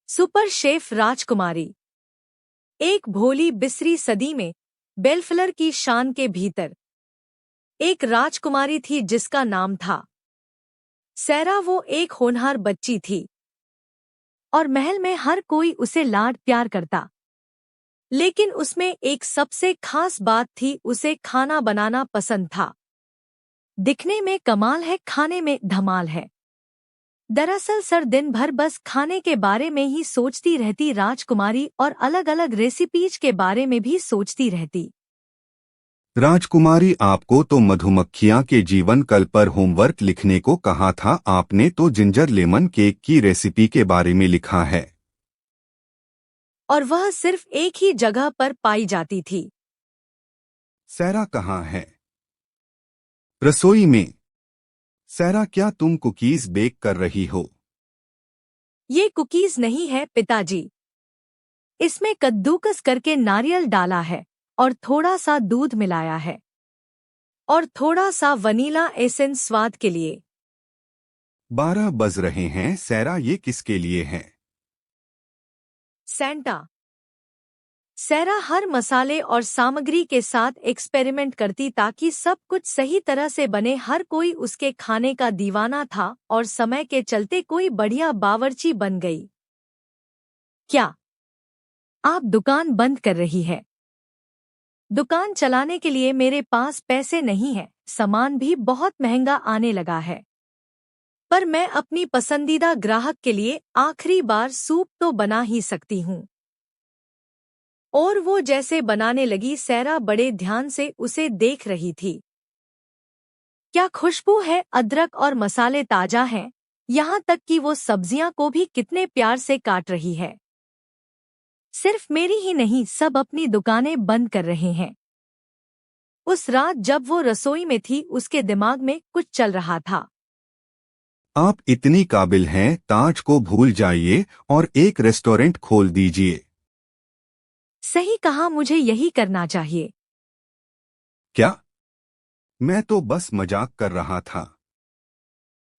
Super chef राजकुमारी। एक भोली बिसरी सदी में बेलफ्लर की शान के भीतर एक राजकुमारी थी जिसका नाम था सैरा। वो एक होनहार बच्ची थी और महल में हर कोई उसे लाड प्यार करता। लेकिन उसमें एक सबसे खास बात थी, उसे खाना बनाना पसंद था। दिखने में कमाल है, खाने में धमाल है। दरअसल सर दिन भर बस खाने के बारे में ही सोचती रहती राजकुमारी, और अलग अलग रेसिपीज के बारे में भी सोचती रहती। राजकुमारी, आपको तो मधुमक्खियां के जीवन कल पर होमवर्क लिखने को कहा था। आपने तो जिंजर लेमन केक की रेसिपी के बारे में लिखा है। और वह सिर्फ एक ही जगह पर पाई जाती थी। सैरा कहाँ है? रसोई में। सैरा, क्या तुम कुकीज बेक कर रही हो? ये कुकीज नहीं है पिताजी। इसमें कद्दूकस करके नारियल डाला है और थोड़ा सा दूध मिलाया है और थोड़ा सा वनीला एसेंस स्वाद के लिए। 12 बज रहे हैं सैरा, ये किसके लिए है? सेंटा। सैरा हर मसाले और सामग्री के साथ एक्सपेरिमेंट करती ताकि सब कुछ सही तरह से बने। हर कोई उसके खाने का दीवाना था और समय के चलते कोई बढ़िया बावर्ची बन गई। क्या आप दुकान बंद कर रही है? दुकान चलाने के लिए मेरे पास पैसे नहीं है, सामान भी बहुत महंगा आने लगा है। पर मैं अपनी पसंदीदा ग्राहक के लिए आखिरी बार सूप तो बना ही सकती हूँ। और वो जैसे बनाने लगी, सैरा बड़े ध्यान से उसे देख रही थी। क्या खुशबू है, अदरक और मसाले ताजा हैं, यहाँ तक कि वो सब्जियां को भी कितने प्यार से काट रही है। सिर्फ मेरी ही नहीं, सब अपनी दुकानें बंद कर रहे हैं। उस रात जब वो रसोई में थी, उसके दिमाग में कुछ चल रहा था। आप इतनी काबिल हैं, ताज को भूल जाइए और एक रेस्टोरेंट खोल दीजिए। सही कहा, मुझे यही करना चाहिए। क्या? मैं तो बस मजाक कर रहा था।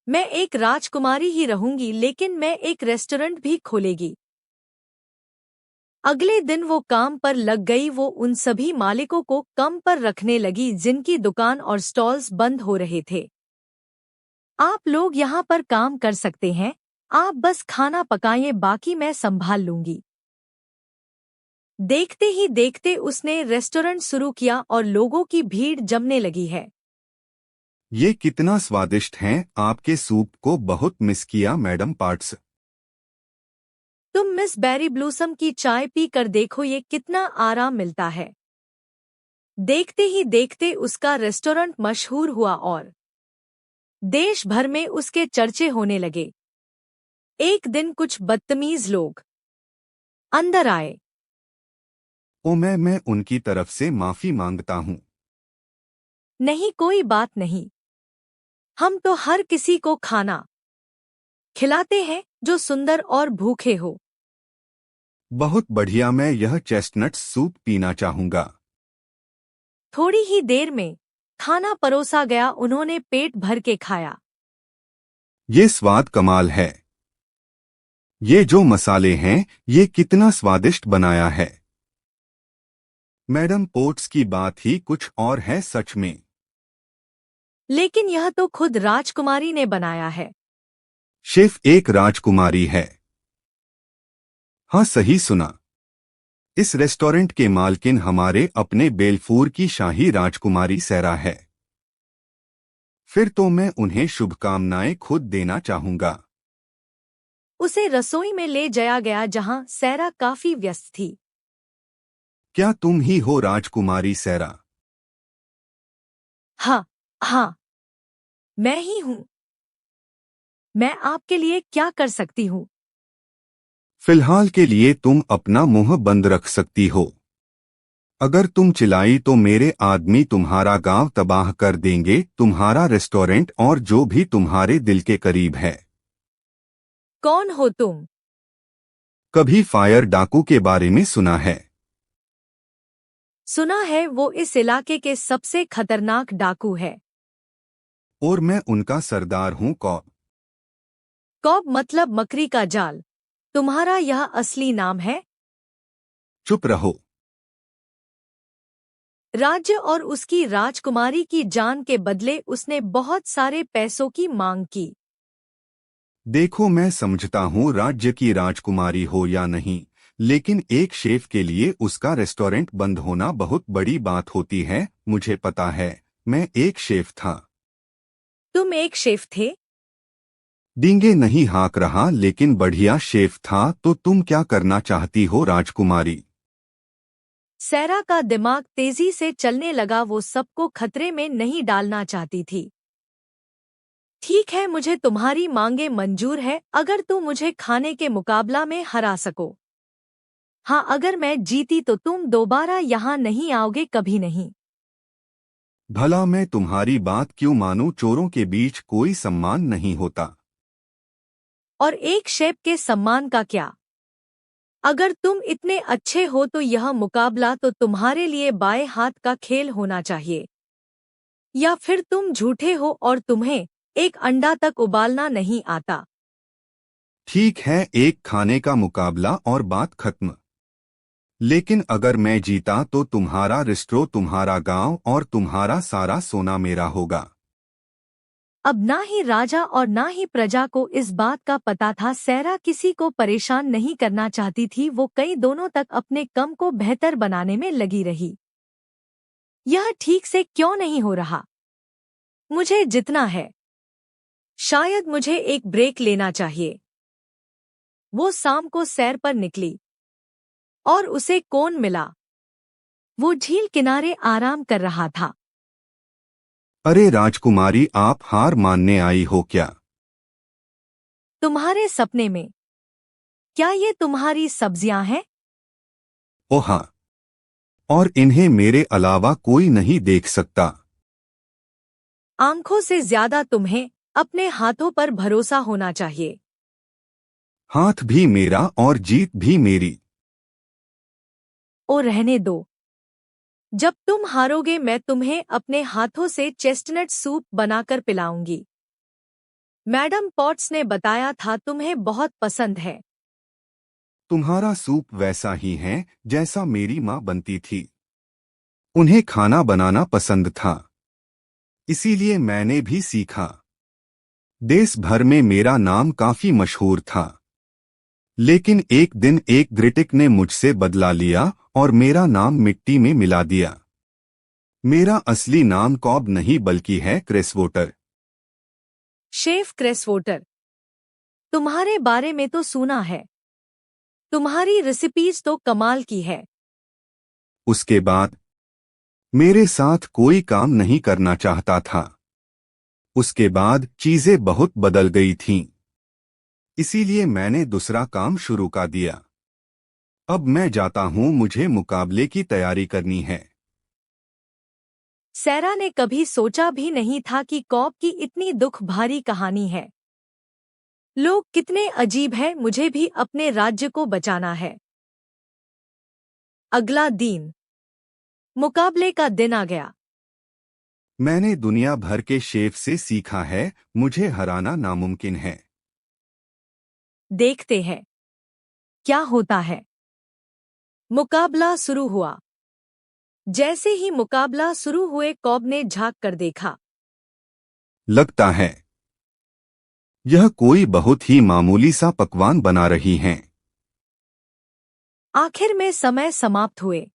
मैं एक राजकुमारी ही रहूंगी, लेकिन मैं एक रेस्टोरेंट भी खोलेगी। अगले दिन वो काम पर लग गई। वो उन सभी मालिकों को कम पर रखने लगी जिनकी दुकान और स्टॉल्स बंद हो रहे थे। आप लोग यहाँ पर काम कर सकते हैं, आप बस खाना पकाइए, बाकी मैं संभाल लूंगी। देखते ही देखते उसने रेस्टोरेंट शुरू किया और लोगों की भीड़ जमने लगी है। ये कितना स्वादिष्ट है, आपके सूप को बहुत मिस किया मैडम पार्ट्स। तुम मिस बेरी ब्लूसम की चाय पी कर देखो, ये कितना आराम मिलता है। देखते ही देखते उसका रेस्टोरेंट मशहूर हुआ और देश भर में उसके चर्चे होने लगे। एक दिन कुछ बदतमीज लोग अंदर आए। ओ, मैं उनकी तरफ से माफी मांगता हूँ। नहीं, कोई बात नहीं। हम तो हर किसी को खाना खिलाते हैं जो सुंदर और भूखे हो। बहुत बढ़िया, मैं यह चेस्टनट सूप पीना चाहूंगा। थोड़ी ही देर में खाना परोसा गया। उन्होंने पेट भर के खाया। ये स्वाद कमाल है। ये जो मसाले हैं, ये कितना स्वादिष्ट बनाया है। मैडम पोट्स की बात ही कुछ और है सच में। लेकिन यह तो खुद राजकुमारी ने बनाया है। शेफ एक राजकुमारी है। हाँ, सही सुना। इस रेस्टोरेंट के मालकिन हमारे अपने बेलफूर की शाही राजकुमारी सैरा है। फिर तो मैं उन्हें शुभकामनाएं खुद देना चाहूंगा। उसे रसोई में ले जाया गया जहां सैरा काफी व्यस्त थी। क्या तुम ही हो राजकुमारी सैरा? हाँ हाँ, मैं ही हूँ। मैं आपके लिए क्या कर सकती हूँ? फिलहाल के लिए तुम अपना मुंह बंद रख सकती हो। अगर तुम चिल्लाई तो मेरे आदमी तुम्हारा गांव तबाह कर देंगे, तुम्हारा रेस्टोरेंट और जो भी तुम्हारे दिल के करीब है। कौन हो तुम? कभी फायर डाकू के बारे में सुना है? सुना है, वो इस इलाके के सबसे खतरनाक डाकू है। और मैं उनका सरदार हूँ। कौन? कौब मतलब मकड़ी का जाल। तुम्हारा यह असली नाम है? चुप रहो। राज्य और उसकी राजकुमारी की जान के बदले उसने बहुत सारे पैसों की मांग की। देखो, मैं समझता हूँ राज्य की राजकुमारी हो या नहीं, लेकिन एक शेफ के लिए उसका रेस्टोरेंट बंद होना बहुत बड़ी बात होती है। मुझे पता है, मैं एक शेफ था। तुम एक शेफ थे? डींगे नहीं हाँक रहा, लेकिन बढ़िया शेफ था। तो तुम क्या करना चाहती हो राजकुमारी? सैरा का दिमाग तेजी से चलने लगा। वो सबको खतरे में नहीं डालना चाहती थी। ठीक है, मुझे तुम्हारी मांगे मंजूर है, अगर तुम मुझे खाने के मुकाबला में हरा सको। हाँ, अगर मैं जीती तो तुम दोबारा यहाँ नहीं आओगे, कभी नहीं। भला मैं तुम्हारी बात क्यों मानूं? चोरों के बीच कोई सम्मान नहीं होता। और एक शेफ के सम्मान का क्या? अगर तुम इतने अच्छे हो तो यह मुकाबला तो तुम्हारे लिए बाएं हाथ का खेल होना चाहिए। या फिर तुम झूठे हो और तुम्हें एक अंडा तक उबालना नहीं आता। ठीक है, एक खाने का मुकाबला और बात खत्म। लेकिन अगर मैं जीता तो तुम्हारा रेस्टोरेंट, तुम्हारा गांव और तुम्हारा सारा सोना मेरा होगा। अब ना ही राजा और ना ही प्रजा को इस बात का पता था। सैरा किसी को परेशान नहीं करना चाहती थी। वो कई दोनों तक अपने कम को बेहतर बनाने में लगी रही। यह ठीक से क्यों नहीं हो रहा? मुझे जितना है, शायद मुझे एक ब्रेक लेना चाहिए। वो शाम को सैर पर निकली और उसे कौन मिला? वो झील किनारे आराम कर रहा था। अरे राजकुमारी, आप हार मानने आई हो क्या? तुम्हारे सपने में? क्या ये तुम्हारी सब्जियां हैं? ओहा, और इन्हें मेरे अलावा कोई नहीं देख सकता। आंखों से ज्यादा तुम्हें अपने हाथों पर भरोसा होना चाहिए। हाथ भी मेरा और जीत भी मेरी। ओ रहने दो। जब तुम हारोगे मैं तुम्हें अपने हाथों से चेस्टनट सूप बनाकर पिलाऊंगी। मैडम पॉट्स ने बताया था तुम्हें बहुत पसंद है। तुम्हारा सूप वैसा ही है जैसा मेरी माँ बनती थी। उन्हें खाना बनाना पसंद था, इसीलिए मैंने भी सीखा। देश भर में मेरा नाम काफी मशहूर था। लेकिन एक दिन एक क्रिटिक ने मुझसे बदला लिया और मेरा नाम मिट्टी में मिला दिया। मेरा असली नाम कॉब नहीं बल्कि है क्रेसवोटर। शेफ क्रेसवोटर? तुम्हारे बारे में तो सुना है। तुम्हारी रेसिपीज तो कमाल की है। उसके बाद मेरे साथ कोई काम नहीं करना चाहता था। उसके बाद चीजें बहुत बदल गई थीं। इसीलिए मैंने दूसरा काम शुरू कर दिया। अब मैं जाता हूँ, मुझे मुकाबले की तैयारी करनी है। सैरा ने कभी सोचा भी नहीं था कि कॉब की इतनी दुख भारी कहानी है। लोग कितने अजीब हैं, मुझे भी अपने राज्य को बचाना है। अगला दिन। मुकाबले का दिन आ गया। मैंने दुनिया भर के शेफ से सीखा है, मुझे हराना नामुमकिन है। देखते हैं क्या होता है। मुकाबला शुरू हुआ। जैसे ही मुकाबला शुरू हुए कॉब ने झांक कर देखा। लगता है यह कोई बहुत ही मामूली सा पकवान बना रही हैं। आखिर में समय समाप्त हुए।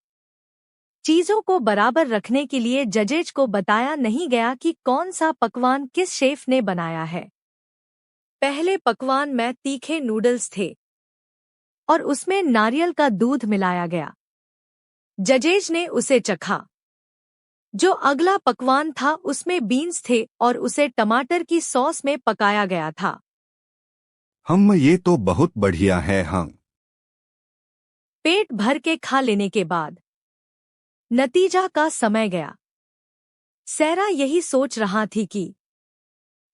चीजों को बराबर रखने के लिए जजेज को बताया नहीं गया कि कौन सा पकवान किस शेफ ने बनाया है। पहले पकवान में तीखे नूडल्स थे और उसमें नारियल का दूध मिलाया गया। जजेज ने उसे चखा। जो अगला पकवान था उसमें बीन्स थे और उसे टमाटर की सॉस में पकाया गया था। ये तो बहुत बढ़िया है। हम पेट भर के खा लेने के बाद नतीजा का समय गया। सैरा यही सोच रहा थी कि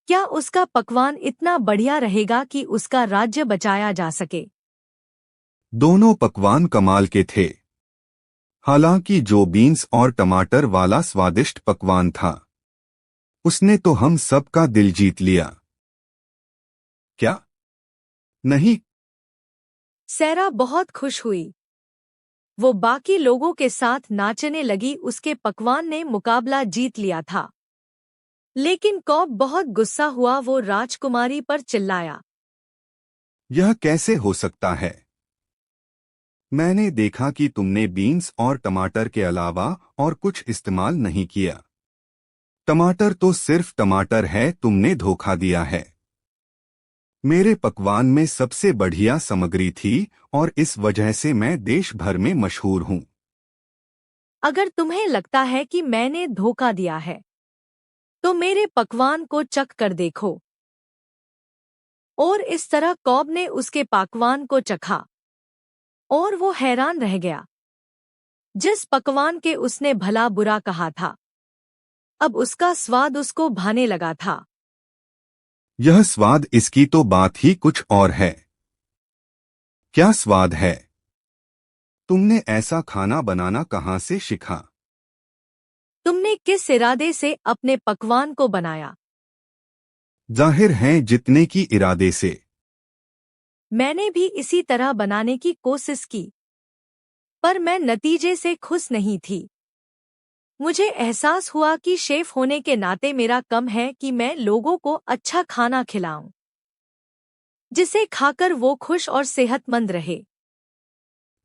क्या उसका पकवान इतना बढ़िया रहेगा कि उसका राज्य बचाया जा सके। दोनों पकवान कमाल के थे। हालांकि जो बीन्स और टमाटर वाला स्वादिष्ट पकवान था, उसने तो हम सबका दिल जीत लिया। क्या नहीं? सैरा बहुत खुश हुई। वो बाकी लोगों के साथ नाचने लगी। उसके पकवान ने मुकाबला जीत लिया था। लेकिन कॉब बहुत गुस्सा हुआ। वो राजकुमारी पर चिल्लाया। यह कैसे हो सकता है? मैंने देखा कि तुमने बीन्स और टमाटर के अलावा और कुछ इस्तेमाल नहीं किया। टमाटर तो सिर्फ टमाटर है, तुमने धोखा दिया है। मेरे पकवान में सबसे बढ़िया सामग्री थी और इस वजह से मैं देश भर में मशहूर हूँ। अगर तुम्हें लगता है कि मैंने धोखा दिया है, तो मेरे पकवान को चख कर देखो। और इस तरह कॉब ने उसके पकवान को चखा और वो हैरान रह गया। जिस पकवान के उसने भला बुरा कहा था, अब उसका स्वाद उसको भाने लगा था। यह स्वाद, इसकी तो बात ही कुछ और है। क्या स्वाद है? तुमने ऐसा खाना बनाना कहाँ से सीखा? तुमने किस इरादे से अपने पकवान को बनाया? जाहिर है, जितने की इरादे से। मैंने भी इसी तरह बनाने की कोशिश की, पर मैं नतीजे से खुश नहीं थी। मुझे एहसास हुआ कि शेफ होने के नाते मेरा कम है कि मैं लोगों को अच्छा खाना खिलाऊं, जिसे खाकर वो खुश और सेहतमंद रहे।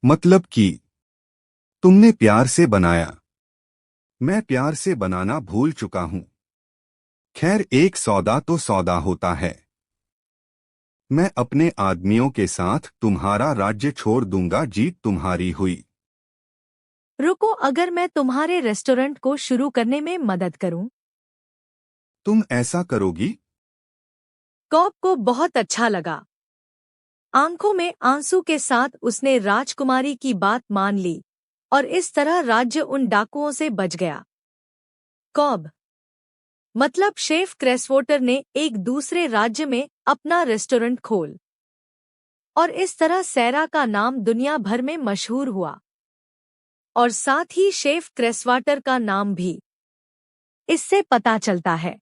मतलब कि तुमने प्यार से बनाया। मैं प्यार से बनाना भूल चुका हूँ। खैर, एक सौदा तो सौदा होता है। मैं अपने आदमियों के साथ तुम्हारा राज्य छोड़ दूंगा। जीत तुम्हारी हुई। रुको, अगर मैं तुम्हारे रेस्टोरेंट को शुरू करने में मदद करूं? तुम ऐसा करोगी? कॉब को बहुत अच्छा लगा। आंखों में आंसू के साथ उसने राजकुमारी की बात मान ली और इस तरह राज्य उन डाकुओं से बच गया। कॉब मतलब शेफ क्रेसवोटर ने एक दूसरे राज्य में अपना रेस्टोरेंट खोल और इस तरह सैरा का नाम दुनिया भर में मशहूर हुआ और साथ ही शेफ क्रेसवाटर का नाम भी। इससे पता चलता है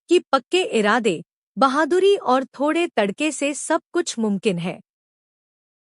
कि पक्के इरादे, बहादुरी और थोड़े तड़के से सब कुछ मुमकिन है।